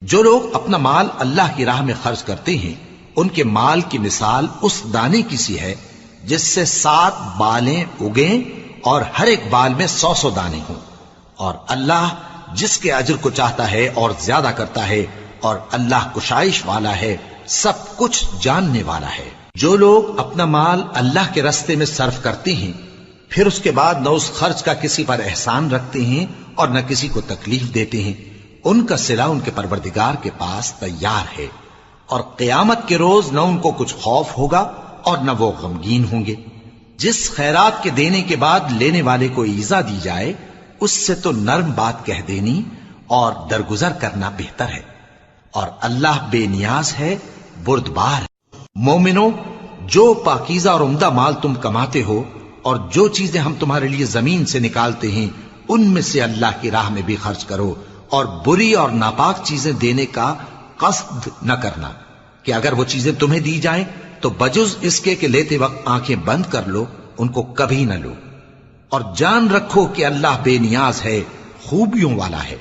جو لوگ اپنا مال اللہ کی راہ میں خرچ کرتے ہیں ان کے مال کی مثال اس دانے کی سی ہے جس سے 7 بالیں اگیں اور ہر ایک بال میں 100 دانے ہوں، اور اللہ جس کے اجر کو چاہتا ہے اور زیادہ کرتا ہے، اور اللہ کشائش والا ہے، سب کچھ جاننے والا ہے۔ جو لوگ اپنا مال اللہ کے راستے میں صرف کرتے ہیں پھر اس کے بعد نہ اس خرچ کا کسی پر احسان رکھتے ہیں اور نہ کسی کو تکلیف دیتے ہیں، ان کا صلہ ان کے پروردگار کے پاس تیار ہے، اور قیامت کے روز نہ ان کو کچھ خوف ہوگا اور نہ وہ غمگین ہوں گے۔ جس خیرات کے دینے کے بعد لینے والے کو ایذا دی جائے اس سے تو نرم بات کہہ دینی اور درگزر کرنا بہتر ہے، اور اللہ بے نیاز ہے، بردبار ہے۔ مومنو، جو پاکیزہ اور عمدہ مال تم کماتے ہو اور جو چیزیں ہم تمہارے لیے زمین سے نکالتے ہیں ان میں سے اللہ کی راہ میں بھی خرچ کرو، اور بری اور ناپاک چیزیں دینے کا قصد نہ کرنا کہ اگر وہ چیزیں تمہیں دی جائیں تو بجز اس کے کہ لیتے وقت آنکھیں بند کر لو، ان کو کبھی نہ لو، اور جان رکھو کہ اللہ بے نیاز ہے، خوبیوں والا ہے۔